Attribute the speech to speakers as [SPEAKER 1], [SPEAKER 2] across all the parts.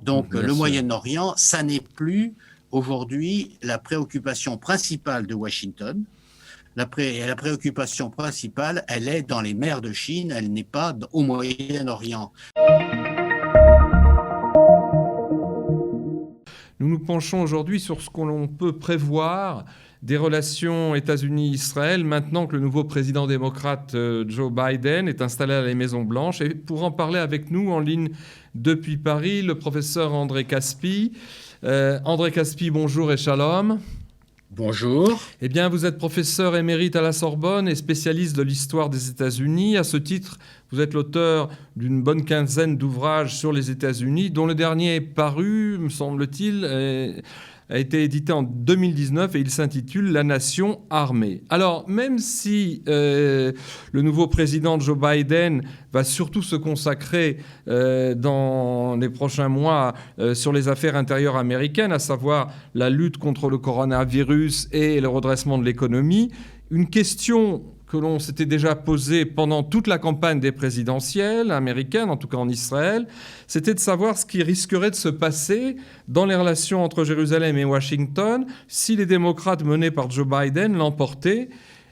[SPEAKER 1] Donc
[SPEAKER 2] Bien
[SPEAKER 1] le
[SPEAKER 2] sûr.
[SPEAKER 1] Moyen-Orient, ça n'est plus aujourd'hui la préoccupation principale de Washington. La préoccupation principale, elle est dans les mers de Chine, elle n'est pas au Moyen-Orient.
[SPEAKER 2] Nous nous penchons aujourd'hui sur ce que l'on peut prévoir des relations États-Unis-Israël maintenant que le nouveau président démocrate Joe Biden est installé à la Maison-Blanche. Et pour en parler avec nous en ligne depuis Paris, le professeur André Caspi. André Caspi, bonjour et shalom.
[SPEAKER 1] Bonjour.
[SPEAKER 2] Eh bien, vous êtes professeur émérite à la Sorbonne et spécialiste de l'histoire des États-Unis. À ce titre, vous êtes l'auteur d'une bonne quinzaine d'ouvrages sur les États-Unis, dont le dernier est paru, me semble-t-il, a été édité en 2019 et il s'intitule « La nation armée ». Alors, même si le nouveau président Joe Biden va surtout se consacrer dans les prochains mois sur les affaires intérieures américaines, à savoir la lutte contre le coronavirus et le redressement de l'économie, une question que l'on s'était déjà posée pendant toute la campagne des présidentielles américaines, en tout cas en Israël, c'était de savoir ce qui risquerait de se passer dans les relations entre Jérusalem et Washington si les démocrates menés par Joe Biden l'emportaient,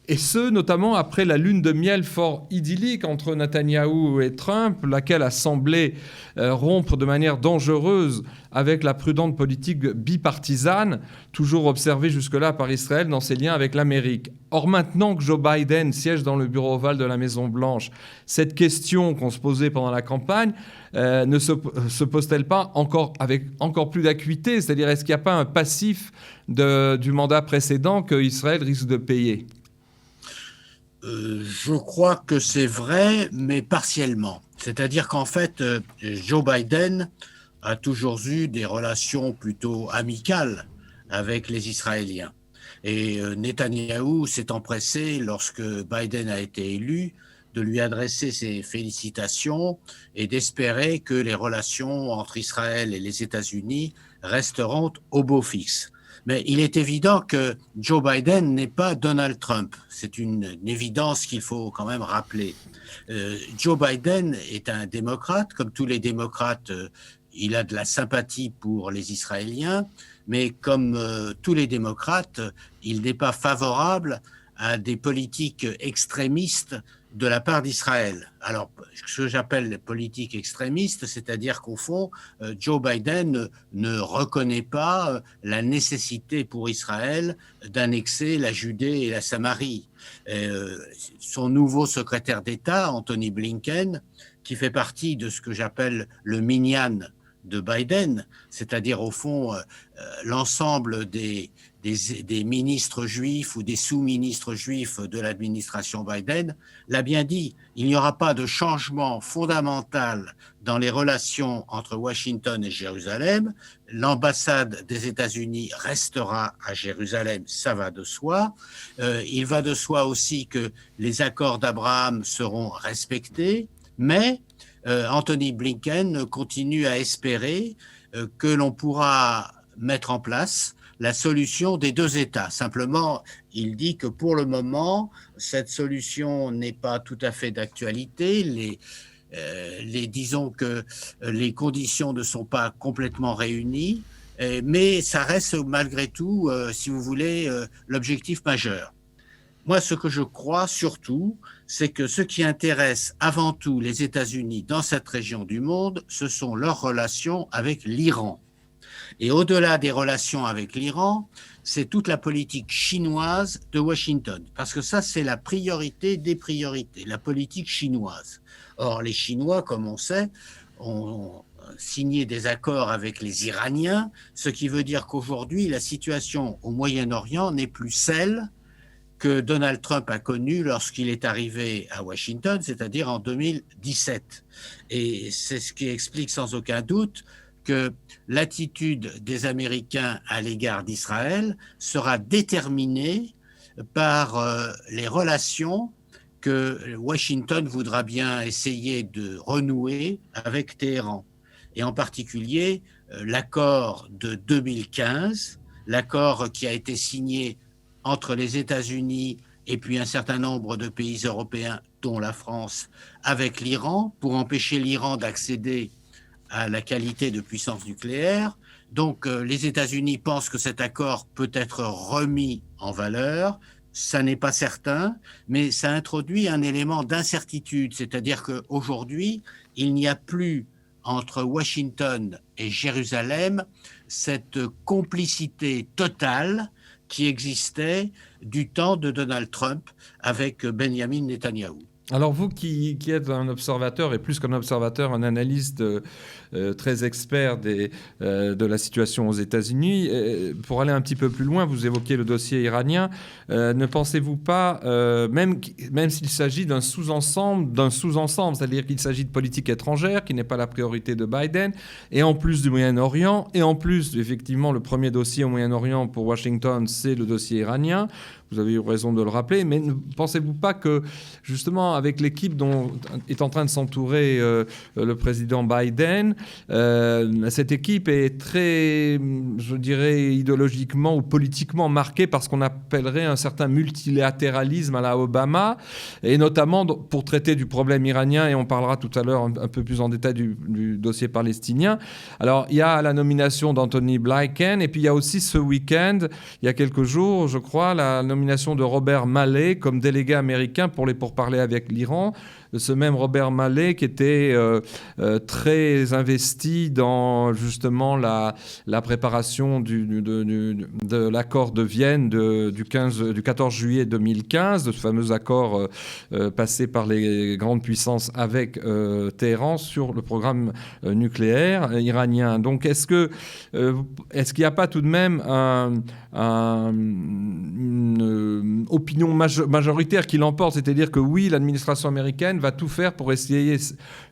[SPEAKER 2] et ce, notamment après la lune de miel fort idyllique entre Netanyahou et Trump, laquelle a semblé rompre de manière dangereuse avec la prudente politique bipartisane, toujours observée jusque-là par Israël dans ses liens avec l'Amérique. Or, maintenant que Joe Biden siège dans le bureau ovale de la Maison-Blanche, cette question qu'on se posait pendant la campagne ne se pose-t-elle pas avec encore plus d'acuité ? C'est-à-dire, est-ce qu'il n'y a pas un passif du mandat précédent que Israël risque de payer ?
[SPEAKER 1] Je crois que c'est vrai, mais partiellement. C'est-à-dire qu'en fait, Joe Biden a toujours eu des relations plutôt amicales avec les Israéliens. Et Netanyahou s'est empressé, lorsque Biden a été élu, de lui adresser ses félicitations et d'espérer que les relations entre Israël et les États-Unis resteront au beau fixe. Mais il est évident que Joe Biden n'est pas Donald Trump. C'est une évidence qu'il faut quand même rappeler. Joe Biden est un démocrate. Comme tous les démocrates, il a de la sympathie pour les Israéliens, mais comme tous les démocrates, il n'est pas favorable à des politiques extrémistes de la part d'Israël. Alors, ce que j'appelle les politiques extrémistes, c'est-à-dire qu'au fond, Joe Biden ne reconnaît pas la nécessité pour Israël d'annexer la Judée et la Samarie. Son nouveau secrétaire d'État, Anthony Blinken, qui fait partie de ce que j'appelle le minyan de Biden, c'est-à-dire au fond l'ensemble des ministres juifs ou des sous-ministres juifs de l'administration Biden, l'a bien dit, il n'y aura pas de changement fondamental dans les relations entre Washington et Jérusalem. L'ambassade des États-Unis restera à Jérusalem, ça va de soi. Il va de soi aussi que les accords d'Abraham seront respectés, mais Anthony Blinken continue à espérer que l'on pourra mettre en place la solution des deux États. Simplement, il dit que pour le moment, cette solution n'est pas tout à fait d'actualité. Disons que les conditions ne sont pas complètement réunies, mais ça reste malgré tout, si vous voulez, l'objectif majeur. Moi, ce que je crois surtout, c'est que ce qui intéresse avant tout les États-Unis dans cette région du monde, ce sont leurs relations avec l'Iran. Et au-delà des relations avec l'Iran, c'est toute la politique chinoise de Washington. Parce que ça, c'est la priorité des priorités, la politique chinoise. Or, les Chinois, comme on sait, ont signé des accords avec les Iraniens, ce qui veut dire qu'aujourd'hui, la situation au Moyen-Orient n'est plus celle que Donald Trump a connue lorsqu'il est arrivé à Washington, c'est-à-dire en 2017. Et c'est ce qui explique sans aucun doute que l'attitude des Américains à l'égard d'Israël sera déterminée par les relations que Washington voudra bien essayer de renouer avec Téhéran. Et en particulier, l'accord de 2015, l'accord qui a été signé entre les États-Unis et puis un certain nombre de pays européens, dont la France, avec l'Iran, pour empêcher l'Iran d'accéder à la qualité de puissance nucléaire. Donc les États-Unis pensent que cet accord peut être remis en valeur. Ça n'est pas certain, mais ça introduit un élément d'incertitude, c'est-à-dire qu'aujourd'hui, il n'y a plus entre Washington et Jérusalem cette complicité totale qui existait du temps de Donald Trump avec Benjamin Netanyahou.
[SPEAKER 2] Alors vous qui êtes un observateur, et plus qu'un observateur, un analyste très expert de la situation aux États-Unis, pour aller un petit peu plus loin, vous évoquez le dossier iranien, ne pensez-vous pas, même s'il s'agit d'un sous-ensemble, c'est-à-dire qu'il s'agit de politique étrangère, qui n'est pas la priorité de Biden, et en plus du Moyen-Orient, et en plus, effectivement, le premier dossier au Moyen-Orient pour Washington, c'est le dossier iranien. Vous avez eu raison de le rappeler, mais ne pensez-vous pas que, justement, avec l'équipe dont est en train de s'entourer le président Biden, cette équipe est très, je dirais, idéologiquement ou politiquement marquée par ce qu'on appellerait un certain multilatéralisme à la Obama, et notamment pour traiter du problème iranien, et on parlera tout à l'heure un peu plus en détail du dossier palestinien. Alors, il y a la nomination d'Anthony Blinken, et puis il y a aussi ce week-end, il y a quelques jours, je crois, la nomination de Robert Malley comme délégué américain pour les pourparlers avec l'Iran. Ce même Robert Malley qui était très investi dans justement la préparation de l'accord de Vienne du 14 juillet 2015, de ce fameux accord passé par les grandes puissances avec Téhéran sur le programme nucléaire iranien. Donc est-ce qu'il n'y a pas tout de même une opinion majoritaire qui l'emporte, c'est-à-dire que oui, l'administration américaine va tout faire pour essayer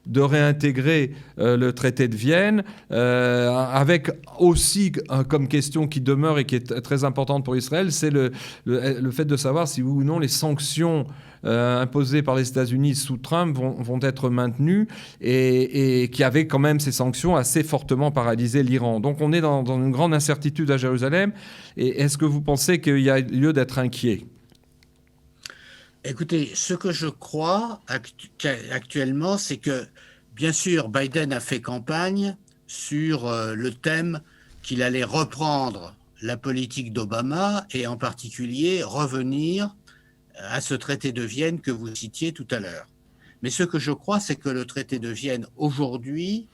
[SPEAKER 2] de réintégrer le traité de Vienne, avec aussi comme question qui demeure et qui est très importante pour Israël, c'est le fait de savoir si oui ou non les sanctions imposées par les États-Unis sous Trump vont être maintenues, et qui avaient quand même ces sanctions assez fortement paralysé l'Iran. Donc on est dans une grande incertitude à Jérusalem. Et est-ce que vous pensez qu'il y a lieu d'être inquiet ?
[SPEAKER 1] Écoutez, ce que je crois actuellement, c'est que, bien sûr, Biden a fait campagne sur le thème qu'il allait reprendre la politique d'Obama et en particulier revenir à ce traité de Vienne que vous citiez tout à l'heure. Mais ce que je crois, c'est que le traité de Vienne aujourd'hui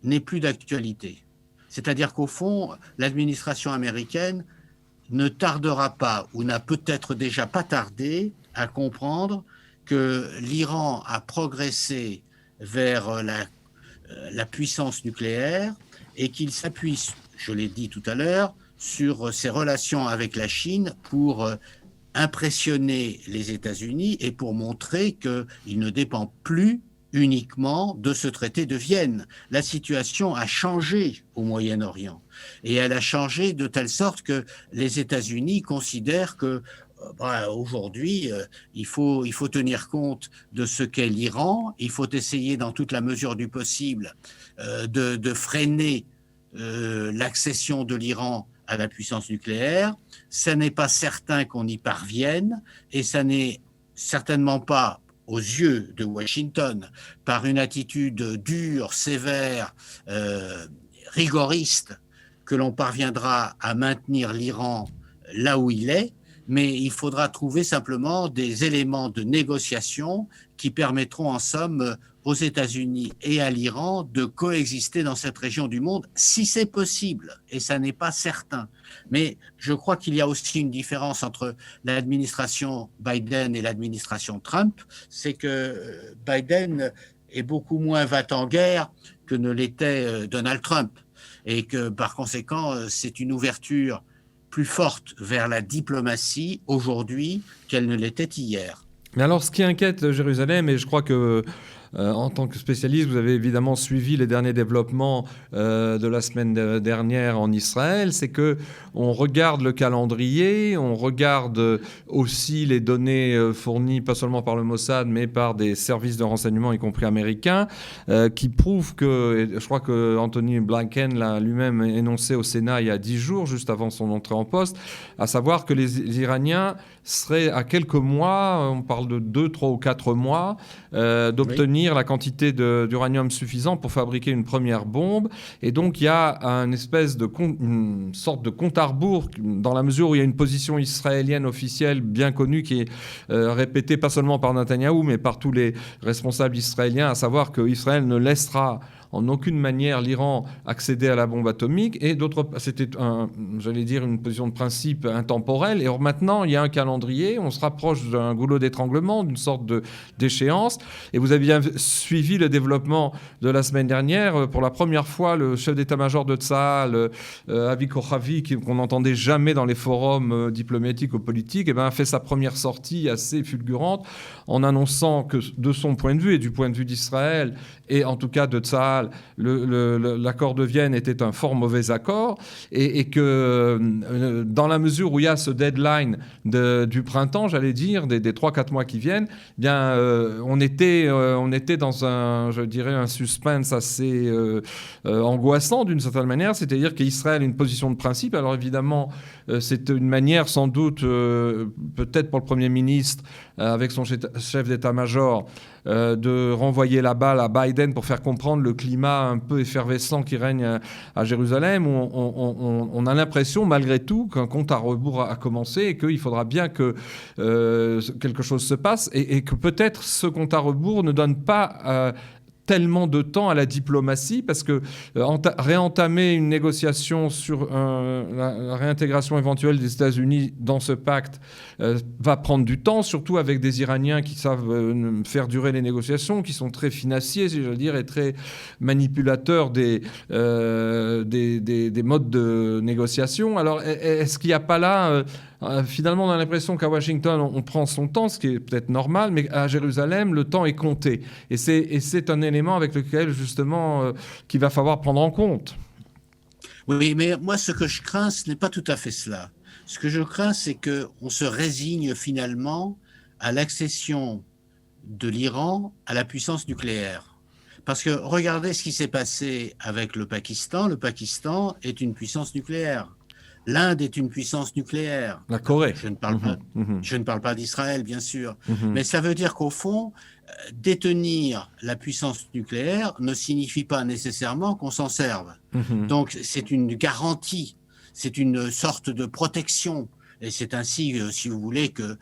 [SPEAKER 1] n'est plus d'actualité. C'est-à-dire qu'au fond, l'administration américaine ne tardera pas, ou n'a peut-être déjà pas tardé, à comprendre que l'Iran a progressé vers la puissance nucléaire et qu'il s'appuie, je l'ai dit tout à l'heure, sur ses relations avec la Chine pour impressionner les États-Unis et pour montrer qu'il ne dépend plus uniquement de ce traité de Vienne. La situation a changé au Moyen-Orient, et elle a changé de telle sorte que les États-Unis considèrent que aujourd'hui, il faut tenir compte de ce qu'est l'Iran. Il faut essayer, dans toute la mesure du possible, de freiner l'accession de l'Iran à la puissance nucléaire. Ce n'est pas certain qu'on y parvienne, et ça n'est certainement pas, aux yeux de Washington, par une attitude dure, sévère, rigoriste, que l'on parviendra à maintenir l'Iran là où il est. Mais il faudra trouver simplement des éléments de négociation qui permettront en somme aux États-Unis et à l'Iran de coexister dans cette région du monde, si c'est possible, et ça n'est pas certain. Mais je crois qu'il y a aussi une différence entre l'administration Biden et l'administration Trump, c'est que Biden est beaucoup moins va-t-en-guerre que ne l'était Donald Trump, et que par conséquent, c'est une ouverture plus forte vers la diplomatie aujourd'hui qu'elle ne l'était hier.
[SPEAKER 2] Mais alors, ce qui inquiète Jérusalem, et je crois que en tant que spécialiste, vous avez évidemment suivi les derniers développements de la semaine dernière en Israël, c'est que on regarde le calendrier, on regarde aussi les données fournies pas seulement par le Mossad, mais par des services de renseignement, y compris américains, qui prouvent que, et je crois que Anthony Blinken l'a lui-même énoncé au Sénat il y a 10 jours, juste avant son entrée en poste, à savoir que les Iraniens seraient à quelques mois, on parle de 2, 3 ou 4 mois, d'obtenir obtenir la quantité d'uranium suffisante pour fabriquer une première bombe. Et donc, il y a une sorte de compte à rebours, dans la mesure où il y a une position israélienne officielle bien connue qui est répétée pas seulement par Netanyahou, mais par tous les responsables israéliens, à savoir qu'Israël ne laissera en aucune manière l'Iran accéder à la bombe atomique. Et c'était, j'allais dire, une position de principe intemporelle. Et or, maintenant, il y a un calendrier. On se rapproche d'un goulot d'étranglement, d'une sorte d'échéance. Et vous avez bien suivi le développement de la semaine dernière. Pour la première fois, le chef d'état-major de Tsahal, Avi Kochavi, qu'on n'entendait jamais dans les forums diplomatiques ou politiques, a fait sa première sortie assez fulgurante en annonçant que, de son point de vue et du point de vue d'Israël, et en tout cas de Tsahal, l'accord de Vienne était un fort mauvais accord, et que dans la mesure où il y a ce deadline du printemps, j'allais dire, des 3-4 mois qui viennent, on était dans un suspense assez angoissant d'une certaine manière, c'est-à-dire qu'Israël a une position de principe. Alors évidemment, c'est une manière sans doute, peut-être pour le Premier ministre, avec son chef d'état-major, de renvoyer la balle à Biden pour faire comprendre le climat un peu effervescent qui règne à Jérusalem, où on a l'impression, malgré tout, qu'un compte à rebours a commencé et qu'il faudra bien que quelque chose se passe et que peut-être ce compte à rebours ne donne pas tellement de temps à la diplomatie, parce que réentamer une négociation sur la réintégration éventuelle des États-Unis dans ce pacte va prendre du temps, surtout avec des Iraniens qui savent faire durer les négociations, qui sont très financiers, si je veux dire, et très manipulateurs des modes de négociation. Alors, est-ce qu'il n'y a pas là... finalement, on a l'impression qu'à Washington, on prend son temps, ce qui est peut-être normal, mais à Jérusalem, le temps est compté. Et c'est un élément avec lequel, justement, qu'il va falloir prendre en compte.
[SPEAKER 1] Oui, mais moi, ce que je crains, ce n'est pas tout à fait cela. Ce que je crains, c'est qu'on se résigne finalement à l'accession de l'Iran à la puissance nucléaire. Parce que regardez ce qui s'est passé avec le Pakistan. Le Pakistan est une puissance nucléaire. L'Inde est une puissance nucléaire.
[SPEAKER 2] La Corée.
[SPEAKER 1] Je ne parle pas d'Israël, bien sûr. Mais ça veut dire qu'au fond, détenir la puissance nucléaire ne signifie pas nécessairement qu'on s'en serve. Donc, c'est une garantie, c'est une sorte de protection. Et c'est ainsi, si vous voulez, que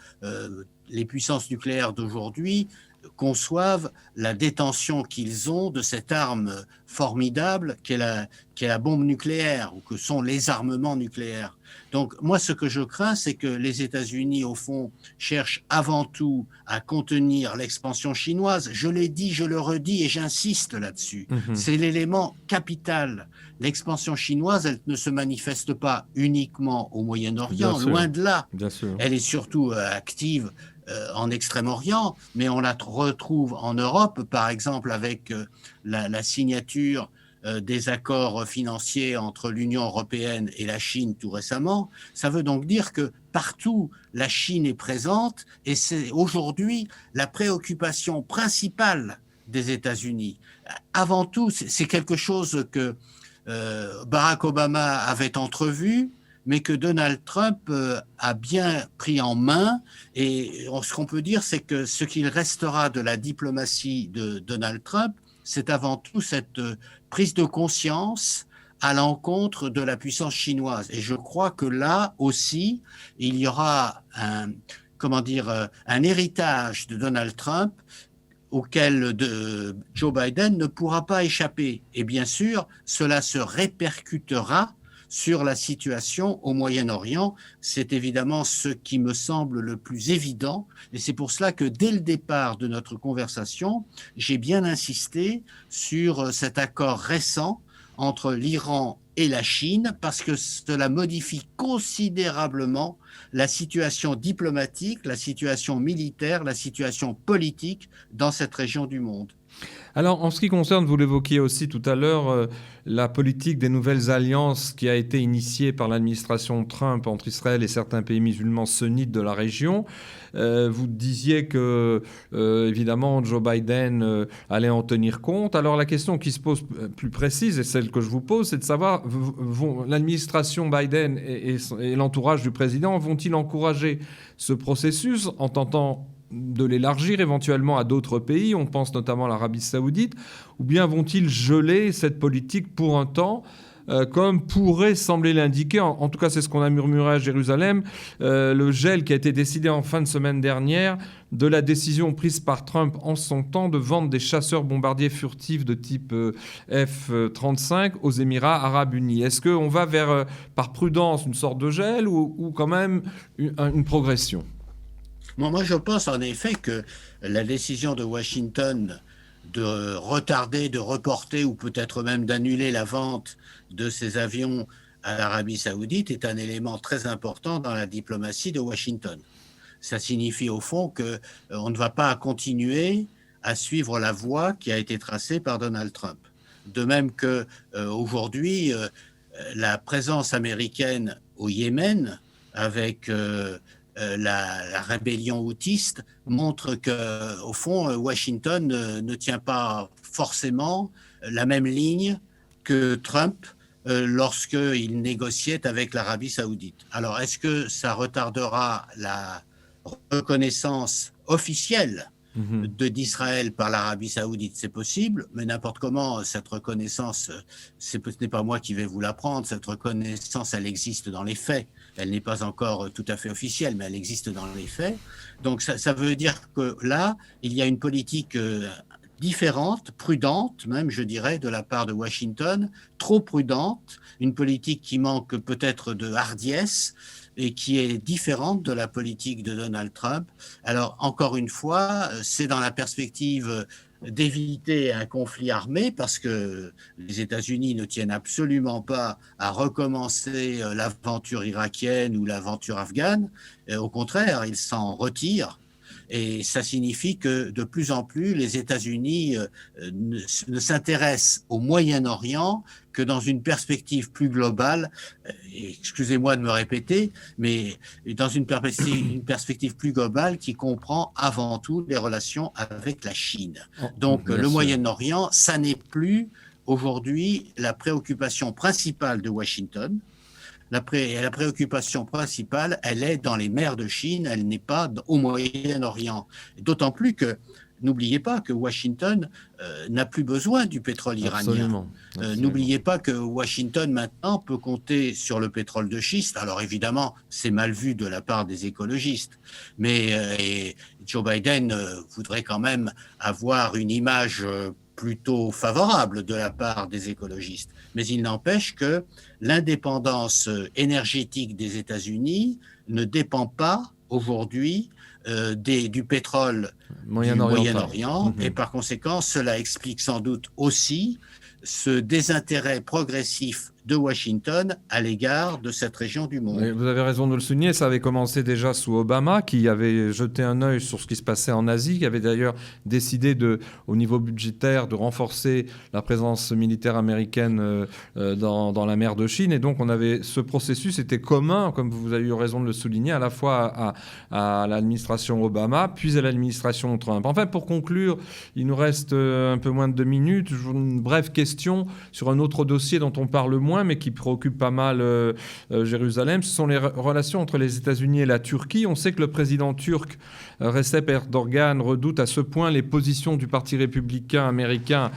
[SPEAKER 1] les puissances nucléaires d'aujourd'hui conçoivent la détention qu'ils ont de cette arme formidable qu'est la bombe nucléaire, ou que sont les armements nucléaires. Donc moi, ce que je crains, c'est que les États-Unis, au fond, cherchent avant tout à contenir l'expansion chinoise. Je l'ai dit, je le redis et j'insiste là-dessus. C'est l'élément capital. L'expansion chinoise, elle ne se manifeste pas uniquement au Moyen-Orient, loin de là.
[SPEAKER 2] Bien sûr.
[SPEAKER 1] Elle est surtout active en Extrême-Orient, mais on la retrouve en Europe, par exemple avec la signature des accords financiers entre l'Union européenne et la Chine tout récemment. Ça veut donc dire que partout, la Chine est présente et c'est aujourd'hui la préoccupation principale des États-Unis. Avant tout, c'est quelque chose que Barack Obama avait entrevu, mais que Donald Trump a bien pris en main. Et ce qu'on peut dire, c'est que ce qu'il restera de la diplomatie de Donald Trump, c'est avant tout cette prise de conscience à l'encontre de la puissance chinoise. Et je crois que là aussi, il y aura un héritage de Donald Trump auquel Joe Biden ne pourra pas échapper. Et bien sûr, cela se répercutera sur la situation au Moyen-Orient. C'est évidemment ce qui me semble le plus évident. Et c'est pour cela que dès le départ de notre conversation, j'ai bien insisté sur cet accord récent entre l'Iran et la Chine, parce que cela modifie considérablement la situation diplomatique, la situation militaire, la situation politique dans cette région du monde.
[SPEAKER 2] Alors, en ce qui concerne, vous l'évoquiez aussi tout à l'heure, la politique des nouvelles alliances qui a été initiée par l'administration Trump entre Israël et certains pays musulmans sunnites de la région. Vous disiez que, évidemment, Joe Biden allait en tenir compte. Alors, la question qui se pose plus précise, et celle que je vous pose, c'est de savoir, l'administration Biden et l'entourage du président vont-ils encourager ce processus en tentant de l'élargir éventuellement à d'autres pays, on pense notamment à l'Arabie saoudite, ou bien vont-ils geler cette politique pour un temps comme pourrait sembler l'indiquer, en tout cas c'est ce qu'on a murmuré à Jérusalem, le gel qui a été décidé en fin de semaine dernière de la décision prise par Trump en son temps de vendre des chasseurs bombardiers furtifs de type F-35 aux Émirats arabes unis. Est-ce qu'on va vers, par prudence, une sorte de gel ou quand même une progression ?
[SPEAKER 1] Moi, je pense en effet que la décision de Washington de retarder, de reporter ou peut-être même d'annuler la vente de ces avions à l'Arabie saoudite est un élément très important dans la diplomatie de Washington. Ça signifie au fond qu'on ne va pas continuer à suivre la voie qui a été tracée par Donald Trump. De même qu'aujourd'hui, la présence américaine au Yémen avec la rébellion houtiste montre qu'au fond, Washington ne tient pas forcément la même ligne que Trump lorsqu'il négociait avec l'Arabie saoudite. Alors, est-ce que ça retardera la reconnaissance officielle d'Israël par l'Arabie saoudite? C'est possible, mais n'importe comment, cette reconnaissance, ce n'est pas moi qui vais vous l'apprendre, cette reconnaissance, elle existe dans les faits. Elle n'est pas encore tout à fait officielle, mais elle existe dans les faits. Donc ça veut dire que là, il y a une politique différente, prudente même, je dirais, de la part de Washington, trop prudente, une politique qui manque peut-être de hardiesse et qui est différente de la politique de Donald Trump. Alors, encore une fois, c'est dans la perspective d'éviter un conflit armé, parce que les États-Unis ne tiennent absolument pas à recommencer l'aventure irakienne ou l'aventure afghane. Au contraire, ils s'en retirent. Et ça signifie que de plus en plus, les États-Unis ne s'intéressent au Moyen-Orient que dans une perspective plus globale, excusez-moi de me répéter, mais dans une perspective plus globale qui comprend avant tout les relations avec la Chine. Donc le Moyen-Orient, ça n'est plus aujourd'hui la préoccupation principale de Washington. La préoccupation principale, elle est dans les mers de Chine, elle n'est pas au Moyen-Orient. D'autant plus que, n'oubliez pas que Washington n'a plus besoin du pétrole iranien. Absolument. N'oubliez pas que Washington maintenant peut compter sur le pétrole de schiste. Alors évidemment, c'est mal vu de la part des écologistes, mais Joe Biden voudrait quand même avoir une image plutôt favorable de la part des écologistes. Mais il n'empêche que l'indépendance énergétique des États-Unis ne dépend pas aujourd'hui du pétrole du Moyen-Orient. Et par conséquent, cela explique sans doute aussi ce désintérêt progressif de Washington à l'égard de cette région du monde.
[SPEAKER 2] Oui, vous avez raison de le souligner, ça avait commencé déjà sous Obama, qui avait jeté un œil sur ce qui se passait en Asie, qui avait d'ailleurs décidé au niveau budgétaire de renforcer la présence militaire américaine dans la mer de Chine. Et donc ce processus était commun, comme vous avez eu raison de le souligner, à la fois à l'administration Obama, puis à l'administration Trump. Enfin, pour conclure, il nous reste un peu moins de 2 minutes. Une brève question sur un autre dossier dont on parle moins, mais qui préoccupe pas mal Jérusalem, ce sont les relations entre les États-Unis et la Turquie. On sait que le président turc Recep Erdogan redoute à ce point les positions du Parti républicain américain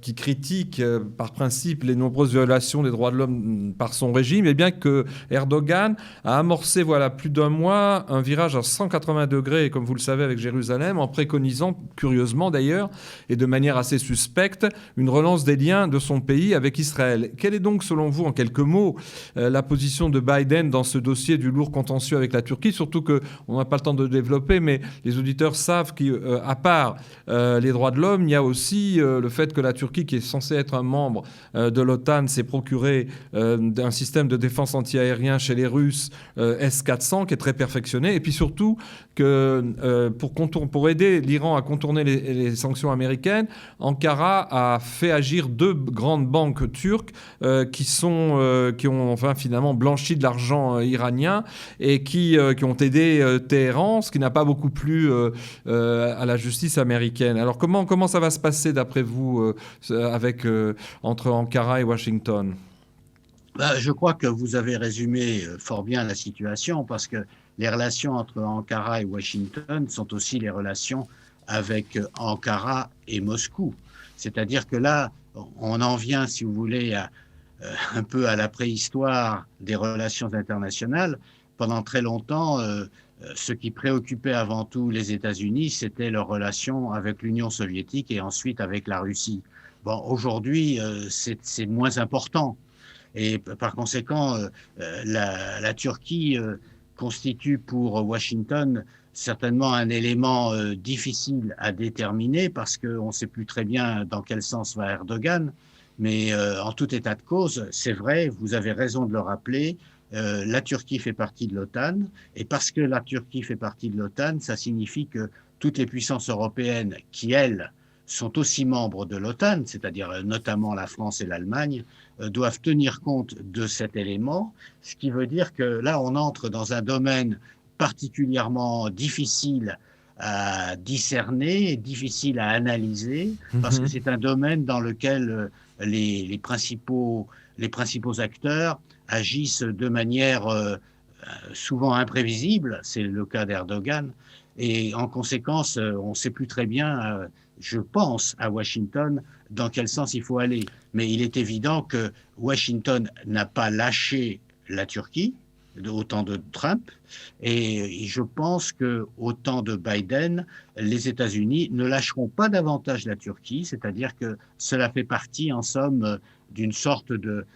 [SPEAKER 2] qui critique par principe les nombreuses violations des droits de l'homme par son régime, et bien que Erdogan a amorcé voilà plus d'un mois un virage à 180 degrés, comme vous le savez, avec Jérusalem, en préconisant, curieusement d'ailleurs, et de manière assez suspecte, une relance des liens de son pays avec Israël. Quelle est donc, selon vous, en quelques mots, la position de Biden dans ce dossier du lourd contentieux avec la Turquie? Surtout qu'on n'a pas le temps de développer, mais les auditeurs savent qu'à part les droits de l'homme, il y a aussi le fait que la Turquie, qui est censée être un membre de l'OTAN, s'est procuré un système de défense anti-aérien chez les Russes, S-400, qui est très perfectionné. Et puis surtout, que pour aider l'Iran à contourner les sanctions américaines, Ankara a fait agir 2 grandes banques turques qui ont enfin finalement blanchi de l'argent iranien et qui ont aidé Téhéran, ce qui n'a pas beaucoup plu à la justice américaine. Alors comment ça va se passer d'après vous entre Ankara et Washington?
[SPEAKER 1] Je crois que vous avez résumé fort bien la situation, parce que les relations entre Ankara et Washington sont aussi les relations avec Ankara et Moscou. C'est-à-dire que là, on en vient, si vous voulez, un peu à la préhistoire des relations internationales. Pendant très longtemps, ce qui préoccupait avant tout les États-Unis, c'était leurs relations avec l'Union soviétique et ensuite avec la Russie. Bon, aujourd'hui, c'est moins important. Et par conséquent, la Turquie constitue pour Washington certainement un élément difficile à déterminer parce qu'on ne sait plus très bien dans quel sens va Erdogan. Mais en tout état de cause, c'est vrai, vous avez raison de le rappeler, la Turquie fait partie de l'OTAN. Et parce que la Turquie fait partie de l'OTAN, ça signifie que toutes les puissances européennes qui, elles, sont aussi membres de l'OTAN, c'est-à-dire notamment la France et l'Allemagne, doivent tenir compte de cet élément, ce qui veut dire que là, on entre dans un domaine particulièrement difficile à discerner, difficile à analyser, parce que c'est un domaine dans lequel les principaux acteurs agissent de manière souvent imprévisible, c'est le cas d'Erdogan, et en conséquence, on ne sait plus très bien, je pense, à Washington, dans quel sens il faut aller. Mais il est évident que Washington n'a pas lâché la Turquie au temps de Trump, et je pense qu'au temps de Biden, les États-Unis ne lâcheront pas davantage la Turquie, c'est-à-dire que cela fait partie, en somme, d'une sorte de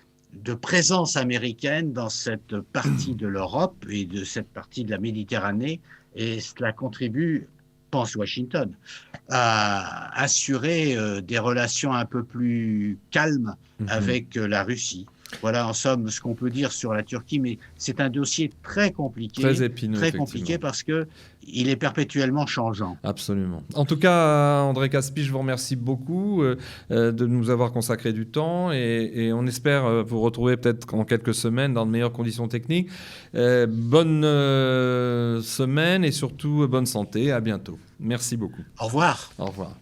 [SPEAKER 1] présence américaine dans cette partie de l'Europe et de cette partie de la Méditerranée, et cela contribue, pense Washington, à assurer des relations un peu plus calmes avec la Russie. Voilà en somme ce qu'on peut dire sur la Turquie, mais c'est un dossier très compliqué,
[SPEAKER 2] très épineux,
[SPEAKER 1] très compliqué parce que il est perpétuellement changeant.
[SPEAKER 2] Absolument. En tout cas, André Caspi, je vous remercie beaucoup de nous avoir consacré du temps et on espère vous retrouver peut-être en quelques semaines dans de meilleures conditions techniques. Bonne semaine et surtout bonne santé. À bientôt. Merci beaucoup.
[SPEAKER 1] Au revoir.
[SPEAKER 2] Au revoir.